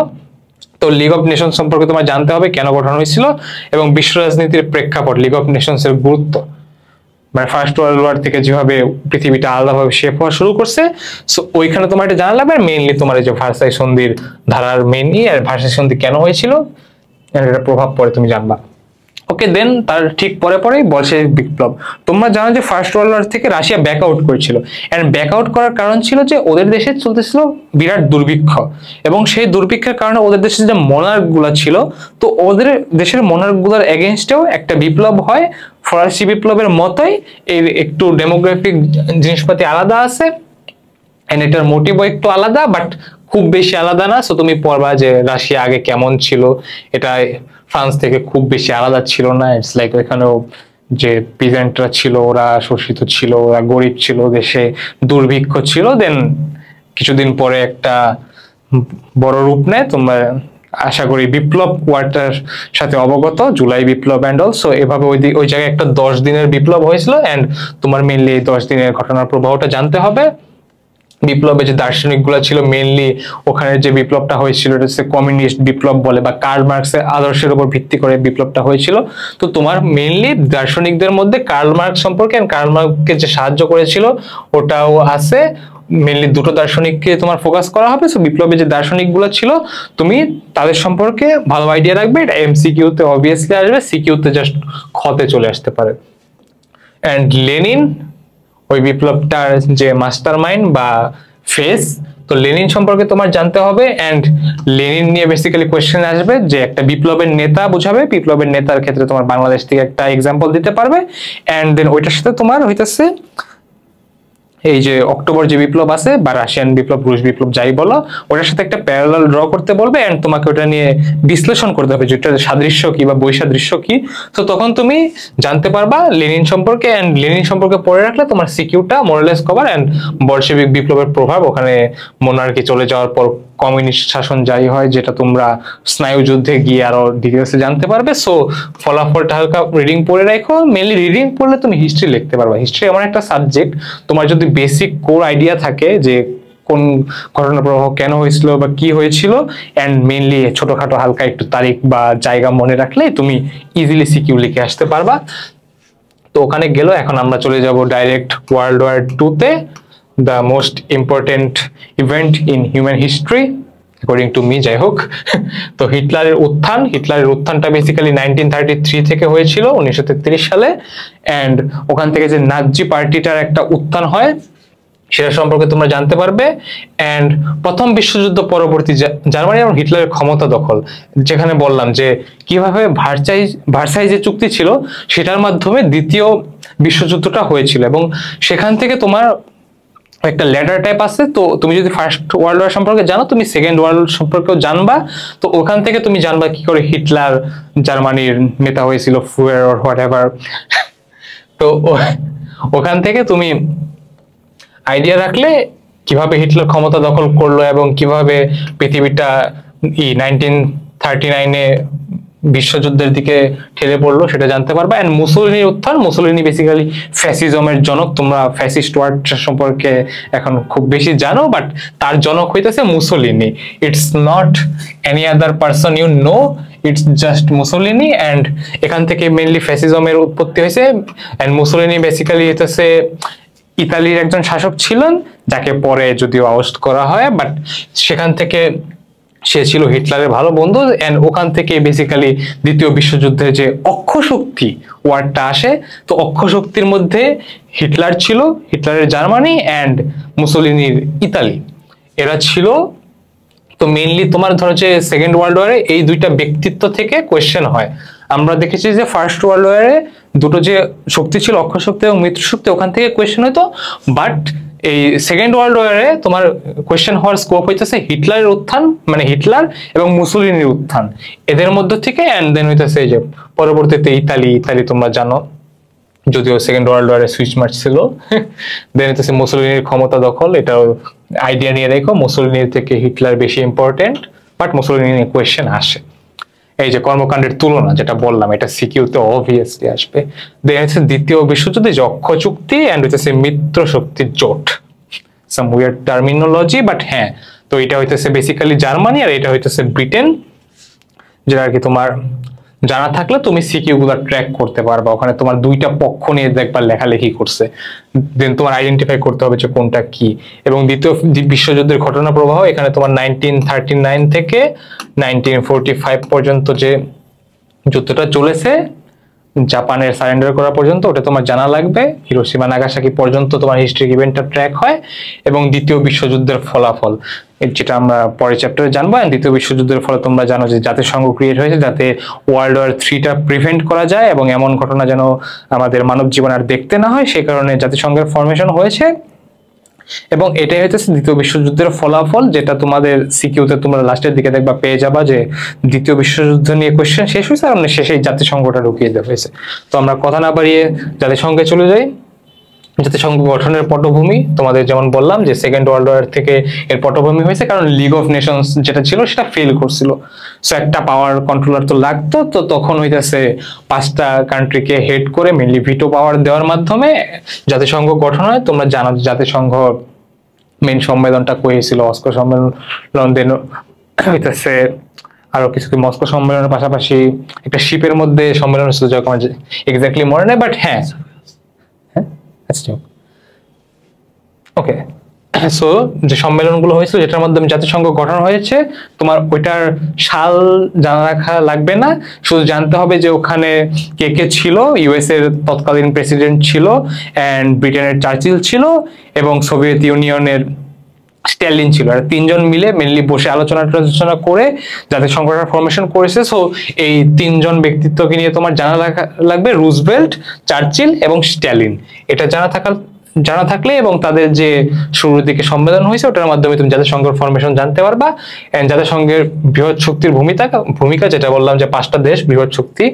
তো লিগ অফ নেশনস সম্পর্কে তোমার জানতে হবে কেন গঠন হয়েছিল এবং বিশ্ব রাজনীতির প্রেক্ষাপট, লিগ অফ নেশনস এর গুরুত্ব, মানে ফার্স্ট ওয়ার্ল্ড ওয়ার থেকে যেভাবে পৃথিবীটা আলাদাভাবে শেপ হওয়া শুরু করছে, সো ওইখানে তোমার এটা জানা লাগবে। মেইনলি তোমার এই যে ভার্সাই সন্ধির ধারার মেইনলি আর ভার্সাই সন্ধি কেন হয়েছিল এটার প্রভাব পরে তুমি জানবা। ওকে, দেন তার ঠিক পরে পরেই বলশেভিক বিপ্লব। তোমরা জানো যে ফার্স্ট ওয়ার্ল্ড ওয়ার থেকে রাশিয়া ব্যাক আউট করেছিল, এন্ড ব্যাক আউট করার কারণ ছিল যে ওদের দেশে চলতেছিল বিরাট দুর্ভিক্ষ, এবং সেই দুর্ভিক্ষের কারণে ওদের দেশে যে মনার্ক গুলা ছিল, তো ওদের দেশের মনার্ক গুলার এগেনস্টেও একটা বিপ্লব হয় ফরাসি বিপ্লবের মতোই। এর একটু ডেমোগ্রাফিক জিনিসপাতি আলাদা আছে, এন্ড এটার মোটিভও একটু আলাদা, বাট খুব বেশি আলাদা না। সো তুমি পড়বা যে রাশিয়া আগে কেমন ছিল, এটা ফ্রান্স থেকে খুব বেশি আলাদা ছিল না। ইটস লাইক ওইখানেও যে পিজেন্টরা ছিল ওরা শোষিত ছিল, ওরা গরিব ছিল, দেশে দুর্ভিক্ষ ছিল। দেন কিছুদিন পরে একটা বড় রূপ নেয়, তোমরা আশা করি বিপ্লব ওয়ার্ডটার সাথে অবগত, জুলাই বিপ্লব অ্যান্ড অল। সো এভাবে ওই জায়গায় একটা 10 দিনের বিপ্লব হয়েছিল, অ্যান্ড তোমার মেইনলি এই 10 দিনের ঘটনার প্রবাহটা জানতে হবে। বিপ্লবে যে দার্শনিক গুলা ছিল মেইনলি ওখানে যে বিপ্লবটা হয়েছিল এটা হচ্ছে কমিউনিস্ট বিপ্লব বলে, বা কার্ল মার্কসের আদর্শের উপর ভিত্তি করে বিপ্লবটা হয়েছিল। তো তোমার মেইনলি দার্শনিকদের মধ্যে কার্ল মার্কস সম্পর্কে, কার্ল মার্কসকে যে সাহায্য করেছিল ওটাও আছে। মেইনলি দুটো দার্শনিককে তোমার ফোকাস করা হবে। সো বিপ্লবে যে দার্শনিক গুলো ছিল তুমি তাদের সম্পর্কে ভালো আইডিয়া রাখবে। এটা এমসিকিউ তে অবভিয়াসলি আসবে, সিকিউ তে জাস্ট খতে চলে আসতে পারে। এন্ড লেনিন ওই বিপ্লবটার যে মাস্টার মাইন্ড বা ফেস, তো লেনিন সম্পর্কে তোমার জানতে হবে। এন্ড লেনিন নিয়ে বেসিক্যালি কোয়েশ্চেন আসবে যে একটা বিপ্লবের নেতা বোঝাবে, বিপ্লবের নেতার ক্ষেত্রে তোমার বাংলাদেশ থেকে একটা এক্সাম্পল দিতে পারবে। এন্ড দেন ওইটার সাথে তোমার হইতেছে এই যে অক্টোবর যে বিপ্লব আছে বা রাশিয়ান বিপ্লব, রুশ বিপ্লব যাই বলো, ওটার সাথে একটা প্যারালাল ড্র করতে বলবে, এন্ড তোমাকে ওটা নিয়ে বিশ্লেষণ করতে হবে যেটা সাদৃশ্য কি বা বৈসাদৃশ্য কি। তো তখন তুমি জানতে পারবা লেনিন সম্পর্কে, এন্ড লেনিন সম্পর্কে পড়ে রাখলে তোমার সিকিউটা মোরালেস কভার। এন্ড বলশেভিক বিপ্লবের প্রভাব, ওখানে মোনার্কি চলে যাওয়ার পর কমিউনিস্ট শাসন জারি হয়, যেটা তোমরা স্নায়ু যুদ্ধে গিয়ে আরো ডিটেলসে জানতে পারবে। সো ফলাফলটা হালকা রিডিং পড়ে রাখো। মেনলি রিডিং পড়লে তুমি হিস্ট্রি লিখতে পারবা। হিস্ট্রি এমন একটা সাবজেক্ট, তোমার যদি বেসিক কোর আইডিয়া থাকে যে কোন ঘটনা প্রবাহ কেন হয়েছিল বা কি হয়েছিল, এন্ড মেইনলি ছোটখাটো হালকা একটু তারিখ বা জায়গা মনে রাখলে তুমি ইজিলি সিকিউ লিখে আসতে পারবা। তো ওখানে গেল। এখন আমরা চলে যাব ডাইরেক্ট ওয়ার্ল্ড ওয়ার 2 তে, the most important event in human history according to me, যাই হোক। তো হিটলারের উত্থানটা বেসিক্যালি 1933 থেকে হয়েছিল 1933 সালে। এন্ড ওখান থেকে যে নাৎজি পার্টিটার একটা উত্থান হয় সেটা সম্পর্কে তোমরা জানতে পারবে। এন্ড প্রথম বিশ্বযুদ্ধ পরবর্তী জার্মানি এবং হিটলারের ক্ষমতা দখল, যেখানে বললাম যে কিভাবে ভার্সাই যে চুক্তি ছিল সেটার মাধ্যমে দ্বিতীয় বিশ্বযুদ্ধটা হয়েছিল, এবং সেখান থেকে তোমার একটা ল্যাডার টাইপ আছে। তো তুমি যদি ফার্স্ট ওয়ার্ল্ড ওয়ার সম্পর্কে জানো, তুমি সেকেন্ড ওয়ার্ল্ড সম্পর্কেও জানবা। তো ওখান থেকে তুমি জানবা কি করে হিটলার জার্মানির নেতা হয়েছিল, ফুয়ার অর হোয়াটএভার। তো ওখান থেকে তুমি আইডিয়া রাখলে কিভাবে হিটলার ক্ষমতা দখল করলো এবং কিভাবে পৃথিবীটা 1939-এ বিশ্বযুদ্ধের দিকে ঠেলে পড়লো সেটা জানতে পারবা। এন্ড মুসোলিনির উত্থান, মুসোলিনি বেসিক্যালি ফ্যাসিজমের জনক। তোমরা ফ্যাসিস্ট ওয়ার্ড সম্পর্কে এখন খুব বেশি জানো, বাট তার জনক হইতেছে Mussolini. It's not any other person you know, it's just Mussolini. And এখান থেকে মেইনলি ফ্যাসিজমের উৎপত্তি হয়েছে। এন্ড মুসোলিনি বেসিক্যালি হইতেছে ইতালির একজন শাসক ছিলেন, যাকে পরে যদিও আউস্ট করা হয়, বাট সেখান থেকে সে ছিল হিটলারের ভালো বন্ধু, এন্ড ওখান থেকে বেসিক্যালি দ্বিতীয় বিশ্বযুদ্ধের যে অক্ষশক্তি ওয়ার্ডটা আসে। তো অক্ষশক্তির মধ্যে হিটলার ছিল, হিটলারের জার্মানি, এন্ড মুসোলিনির ইতালি, এরা ছিল। তো মেইনলি তোমার ধরো যে সেকেন্ড ওয়ার্ল্ড ওয়ারে এই দুইটা ব্যক্তিত্ব থেকে কোয়েশ্চেন হয়। আমরা দেখেছি যে ফার্স্ট ওয়ার্ল্ড ওয়ারে দুটো যে শক্তি ছিল, অক্ষশক্তি এবং মিত্রশক্তি, ওখান থেকে কোয়েশ্চেন হইতো। বাট এই সেকেন্ড ওয়ার্ল্ড ওয়ারে তোমার কোয়েশ্চেন হওয়ার স্কোপ হইতেছে হিটলারের উত্থান, মানে হিটলার এবং মুসোলিনির উত্থান, এদের মধ্য থেকে। এন্ড দেন হইতেছে যে পরবর্তীতে ইতালি তোমরা জানো, যদিও সেকেন্ড ওয়ার্ল্ড ওয়ারে সুইচ মারছিল। দেন হইতেছে মুসোলিনির ক্ষমতা দখল, এটাও আইডিয়া নিয়ে রেখো, মুসোলিনির থেকে হিটলার বেশি ইম্পর্টেন্ট, বাট মুসোলিনি নিয়ে কোয়েশ্চেন আসে। এই যে কর্মকাণ্ডের তুলনা যেটা বললাম, এটা সিকিউতে অবভিয়াসলি আসবে। দেন হচ্ছে দ্বিতীয় বিশ্বযুদ্ধে যে অক্ষ চুক্তি এন্ড হইতেছে মিত্র শক্তির জোট, সাম উইয়ার্ড টার্মিনোলজি, বাট হ্যাঁ। তো এটা হইতেছে বেসিক্যালি জার্মানি, আর এটা হইতেছে ব্রিটেন, যেটা আর কি তোমার জানা থাকলে তুমি সিকিউ গুলা ট্র্যাক করতে পারবা। ওখানে তোমার দুইটা পক্ষ নিয়ে দেখবা লেখালেখি করছে, দেন তোমার আইডেন্টিফাই করতে হবে যে কোনটা কি। এবং দ্বিতীয় বিশ্বযুদ্ধের ঘটনা প্রবাহ এখানে তোমার 1939 থেকে 1945 পর্যন্ত যে যুদ্ধটা চলেছে, জাপানের সারেন্ডার করা পর্যন্ত, ওটা তোমার জানা লাগবে। হিরোশিমা নাগাসাকি পর্যন্ত তোমার হিস্ট্রিক ইভেন্টটা ট্র্যাক হয়। এবং দ্বিতীয় বিশ্বযুদ্ধের ফলাফল, যেটা আমরা পরের চ্যাপ্টারে জানবো। দ্বিতীয় বিশ্বযুদ্ধের ফলে তোমরা জানো যে জাতিসংঘ ক্রিয়েট হয়েছে যাতে ওয়ার্ল্ড ওয়ার 3টা প্রিভেন্ট করা যায় এবং এমন ঘটনা যেন আমাদের মানব জীবন আর দেখতে না হয়, সেই কারণে জাতিসংঘের ফরমেশন হয়েছে। এবং এটাই হচ্ছে দ্বিতীয় বিশ্বযুদ্ধের ফলাফল, যেটা তোমাদের সিকিউতে তোমরা লাস্টের দিকে দেখবা পেয়ে যাবা যে দ্বিতীয় বিশ্বযুদ্ধ নিয়ে কোয়েশ্চেন শেষ হয়েছে, আর শেষেই জাতিসংঘটা ঢুকিয়ে দেওয়া হয়েছে। তো আমরা কথা না বাড়িয়ে জাতিসংঘে চলে যাই। জাতিসংঘ গঠনের পটভূমি তোমাদের যেমন বললাম যে সেকেন্ড ওয়ার্ল্ড ওয়ার থেকে এর পটভূমি হয়েছে, কারণ লিগ অফ নেশনস যেটা ছিল সেটা ফেল করছিল। সো একটা পাওয়ার কন্ট্রোলার তো লাগতো, তো তখন হইতেছে 5টা কান্ট্রিকে হেড করে মেনলি ভিটো পাওয়ার দেওয়ার মাধ্যমে জাতিসংঘ গঠন হয়। তোমরা জানো জাতিসংঘ মেন সম্মেলনটা হয়েছিল মস্কো সম্মেলন, দেন হইতেছে আরো কিছু মস্কো সম্মেলনের পাশাপাশি একটা শিপের মধ্যে সম্মেলন হয়েছিল, যখন আমার এক্স্যাক্টলি মনে নেই, বাট হ্যাঁ আচ্ছা ওকে। সো যে সম্মেলনগুলো হয়েছিল যেটার মাধ্যমে জাতিসংঘ গঠন হয়েছে, তোমার ওইটার সাল জানা রাখা লাগবে না, শুধু জানতে হবে যে ওখানে কে কে ছিল। ইউএস এর তৎকালীন প্রেসিডেন্ট ছিল, এন্ড ব্রিটেনের চার্চিল ছিল, এবং সোভিয়েত ইউনিয়নের স্ট্যালিন ছিল। আর 3জন মিলে মেনলি বসে আলোচনা করে জাতিসংঘটা ফরমেশন করেছে। সো এই 3জন ব্যক্তিত্বকে নিয়ে তোমার জানা লাগবে, রুজভেল্ট, চার্চিল এবং স্ট্যালিন। এটা জানা থাকলে এবং তাদের যে শুরুর দিকে সম্মেলন হয়েছে ওটার মাধ্যমে তুমি জাতিসংঘের ফরমেশন জানতে পারবা। এন্ড জাতিসংঘের বৃহৎ শক্তির ভূমিকা যেটা বললাম যে 5টা দেশ বৃহৎ শক্তি,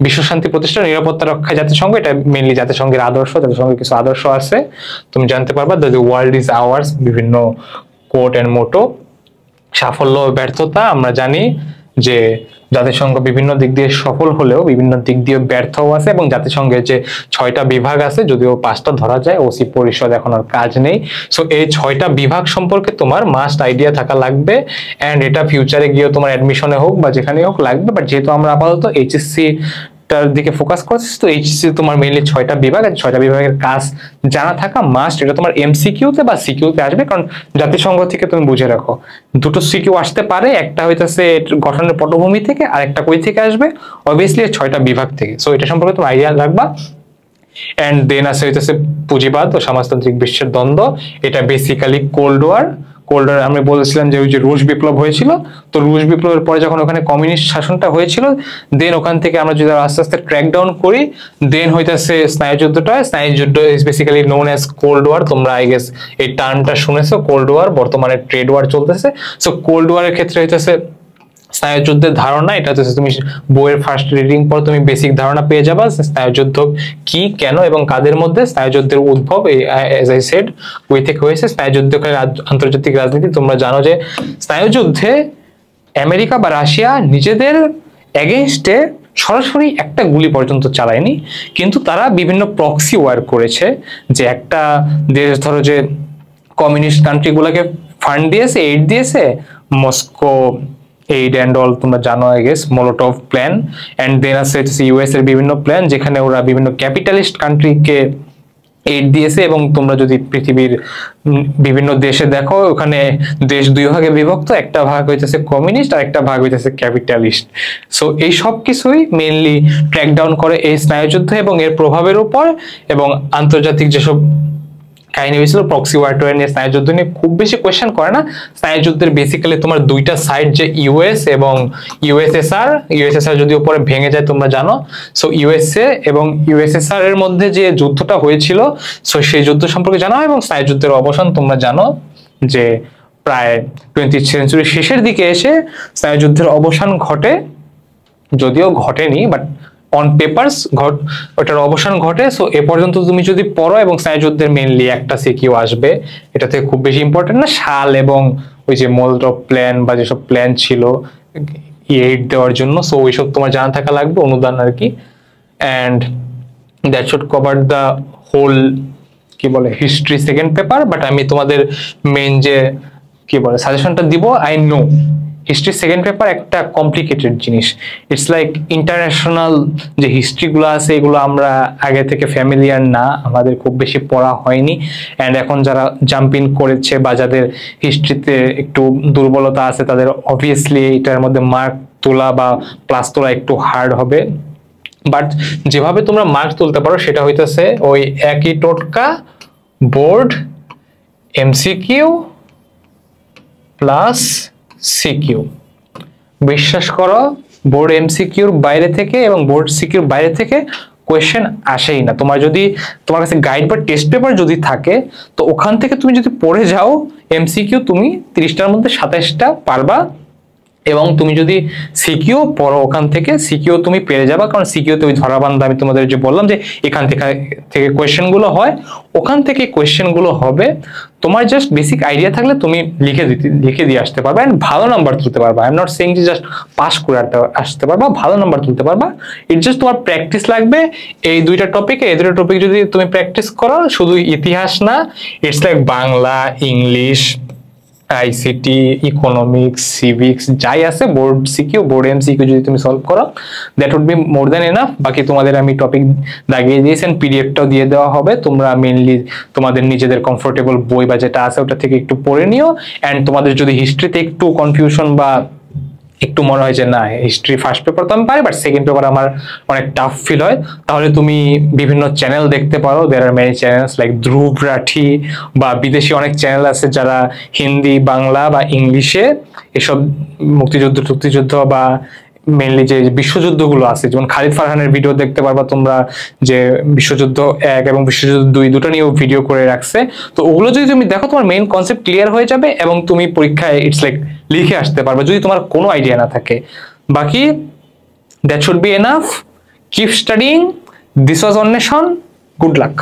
বিশ্ব শান্তি প্রতিষ্ঠা, নিরাপত্তা রক্ষায় জাতিসংঘ, এটা মেইনলি জাতিসংঘের আদর্শ। জাতিসংঘের কিছু আদর্শ আছে, তুমি জানতে পারবা। দ্য ওয়ার্ল্ড ইজ আওয়ার্স, বিভিন্ন কোট এন্ড মোটো। সাফল্য ব্যর্থতা, আমরা জানি যে জাতিসংঘ বিভিন্ন দিক দিয়ে সফল হলেও বিভিন্ন দিক দিয়ে ব্যর্থও আছে, এবং জাতিসংঘের যে 6টা বিভাগ আছে, যদিও 5টা ধরা যায়, ওসি পরিষদ এখন আর কাজ নেই। সো এই 6টা বিভাগ সম্পর্কে তোমার মাস্ট আইডিয়া থাকা লাগবে, এন্ড এটা ফিউচারে গিয়ে তোমার অ্যাডমিশনে হোক বা যেখানে হোক লাগবে। বাট যেহেতু আমরা আপাতত এইচএসসি টার দিকে ফোকাস করছি, তো এইচএসসি তোমার মেইনলি 6টা বিভাগ, আর 6টা বিভাগের কাজ জানা থাকা মাস্ট। এটা তোমার এমসিকিউতে বা সিকিউতে আসবে, কারণ জাতিসংঘ থেকে তুমি বুঝে রাখো দুটো সিকিউ আসতে পারে, একটা হইতেছে গঠনের পটভূমি থেকে, আর একটা কই থেকে আসবে, অবভিয়াসলি 6টা বিভাগ থেকে। সো এটা সম্পর্কে তুমি আইডিয়া রাখবা। এন্ড দেন আছে হইতেছে পুঁজিবাদ ও সমাজতান্ত্রিক বিশ্বের দ্বন্দ্ব। এটা বেসিক্যালি কোল্ড ওয়ার আমি বলেছিলাম যে ওই যে রুশ বিপ্লব হয়েছিল, তো রুশ বিপ্লবের পরে যখন ওখানে কমিউনিস্ট শাসনটা হয়েছিল, দেন ওখান থেকে আমরা যদি আস্তে আস্তে ট্র্যাক ডাউন করি, দেন হইতেছে স্নায়ুযুদ্ধ is basically known as cold war. তোমরা আই গেস এই টার্মটা শুনেছো, কোল্ড ওয়ার। বর্তমানে ট্রেড ওয়ার চলতেছে। সো কোল্ড ওয়ারের ক্ষেত্রে হইতেছে স্নায়ুযুদ্ধের ধারণা, এটা হচ্ছে তুমি বইয়ের ফার্স্ট রিডিং পর তুমি বেসিক ধারণা পেয়ে যাবা স্নায়ুযুদ্ধ কি, কেন এবং কাদের মধ্যে। স্নায়ুযুদ্ধের উদ্ভব এজ আই সেড ওই থেকে হয়েছে। স্নায়ুযুদ্ধকালীন আন্তর্জাতিক রাজনীতি, তোমরা জানো যে স্নায়ুযুদ্ধে আমেরিকা বা রাশিয়া নিজেদের এগেইনস্টে সরাসরি একটা গুলি পর্যন্ত চালায়নি, কিন্তু তারা বিভিন্ন প্রক্সি ওয়ার করেছে। যে একটা দেশ ধরো যে কমিউনিস্ট কান্ট্রিগুলোকে ফান্ড দিয়েছে, এইড দিয়েছে, মস্কো এইড এন্ড অল, তোমরা জানো I guess, Molotov plan. And then আছে ইউএস এর বিভিন্ন প্ল্যান, যেখানে ওরা বিভিন্ন ক্যাপিটালিস্ট কান্ট্রিকে এইড দিয়েছে, এবং তোমরা যদি পৃথিবীর বিভিন্ন দেশে দেখো, ওখানে দেশ দুই ভাগে বিভক্ত, একটা ভাগ হইতেছে কমিউনিস্ট আর একটা ভাগ হইতেছে ক্যাপিটালিস্ট। সো এই সব কিছুই মেইনলি ট্র্যাক ডাউন করে এই স্নায়ুযুদ্ধ এবং এর প্রভাবের উপর, এবং আন্তর্জাতিক যেসব কাহিনী হয়েছিল প্রক্সি ওয়ারফেয়ার নিয়ে, স্নায়ুযুদ্ধ নিয়ে খুব বেশি কোয়েশ্চেন করে না। স্নায়ুযুদ্ধের বেসিক্যালি তোমার দুইটা সাইড, যে ইউএস এবং ইউএসএসআর যদিও পরে ভেঙে যায় তোমরা জানো। সো ইউএসএ এবং ইউএসএসআর এর মধ্যে যে যুদ্ধটা হয়েছিল, সো সেই যুদ্ধ সম্পর্কে জানো, এবং স্নায়ুযুদ্ধের অবসান তোমরা জানো যে প্রায় 20th সেঞ্চুরির শেষের দিকে এসে স্নায়ুযুদ্ধের অবসান ঘটে, যদিও ঘটেনি বাট অন পেপারস ওটার অবসান ঘটে। সো এ পর্যন্ত তুমি যদি পড়ো, এবং স্নায়ুযুদ্ধের মেইনলি একটা সিকিউ আসবে, এটা থেকে খুব বেশি ইম্পর্টেন্ট না, সাল এবং ওই যে মোলডভ প্ল্যান বা যেসব প্ল্যান ছিল এইড দেওয়ার জন্য, সো ওইসব তোমার জানা থাকা লাগবে, অনুদান আর কি। And that should cover the whole কি বলে হিস্ট্রি সেকেন্ড পেপার। বাট আমি তোমাদের মেইন যে কি বলে সাজেশনটা দিব, I know history second paper একটা কমপ্লিকেটেড জিনিস। ইটস লাইক ইন্টারন্যাশনাল যে হিস্ট্রিগুলো আছে, এগুলো আমরা আগে থেকে ফ্যামিলিয়ার না, আমাদের খুব বেশি পড়া হয়নি। অ্যান্ড এখন যারা জাম্প ইন করেছে বা যাদের হিস্ট্রিতে একটু দুর্বলতা আছে, তাদের অবভিয়াসলি এটার মধ্যে মার্ক তোলা বা প্লাস তোলা একটু হার্ড হবে। বাট যেভাবে তোমরা মার্কস তুলতে পারো সেটা হইতেছে ওই একই টোটকা, বোর্ড এমসিকিউ প্লাস সিকিউ। বিশ্বাস করো, বোর্ড এমসিকিউর বাইরে থেকে এবং বোর্ড সিকিউর বাইরে থেকে কোয়েশ্চেন আসেই না। তোমার কাছে গাইড বা টেস্ট পেপার যদি থাকে, তো ওখান থেকে তুমি যদি পড়ে যাও, এমসিকিউ তুমি 30টার মধ্যে 27টা পারবা, এবং তুমি যদি সিকিউ পড়ো ওখান থেকে, সিকিউ তুমি পেরে যাবা। কারণ সিকিউতে ওই ধরাবান্ধা আমি তোমাদের যে বললাম যে এখান থেকে কোয়েশ্চেন গুলো হয়, ওখান থেকে কোয়েশ্চেন গুলো হবে। তোমার জাস্ট বেসিক আইডিয়া থাকলে তুমি লিখে দিয়ে আসতে পারবা, এন্ড ভালো নাম্বার তুলতে পারবা। আই এম নট সেইং যে জাস্ট পাস করে আসতে পারবা, ভালো নাম্বার তুলতে পারবা। ইট জাস্ট তোমার প্র্যাকটিস লাগবে এই দুইটা টপিক যদি তুমি প্র্যাকটিস করো, শুধু ইতিহাস না, it's like Bangla, English, ICT, economics, civics, যাই আছে, বোর্ড সিকিউ, বোর্ড এমসিকিউ যদি তুমি সলভ করো, that would be more than enough. বাকি তোমাদের আমি টপিক দাগিয়ে দিয়েছেন, পিডিএফটাও দিয়ে দেওয়া হবে, তোমরা মেইনলি তোমাদের নিজেদের কমফোর্টেবল বই বা যেটা আছে ওটা থেকে একটু পড়ে নিও। অ্যান্ড তোমাদের যদি হিস্ট্রিতে একটু কনফিউশন বা একটু মনে হয় যে না হিস্ট্রি ফার্স্ট পেপার তো আমি পারি বাট সেকেন্ড পেপার আমার অনেক টাফ ফিল হয়, তাহলে তুমি বিভিন্ন চ্যানেল দেখতে পারো। দেয়ার আর মেনি চ্যানেলস লাইক ধ্রুব রাঠি, বা বিদেশি অনেক চ্যানেল আছে যারা হিন্দি, বাংলা বা ইংলিশে এসব মুক্তিযুদ্ধ বা মেইনলি যে বিশ্বযুদ্ধগুলো আছে, যেমন খালিদ ফারহানের ভিডিও দেখতে পারবা তোমরা, যে বিশ্বযুদ্ধ 1 এবং বিশ্বযুদ্ধ 2 দুটো নিয়েও ভিডিও করে রাখছে। তো ওগুলো যদি তুমি দেখো, তোমার মেইন কনসেপ্ট ক্লিয়ার হয়ে যাবে, এবং তুমি পরীক্ষায় ইটস লাইক লিখে আসতে পারবে যদি তোমার কোনো আইডিয়া না থাকে। বাকি that should be enough. Keep studying. This was অন্বেষণ। Good luck.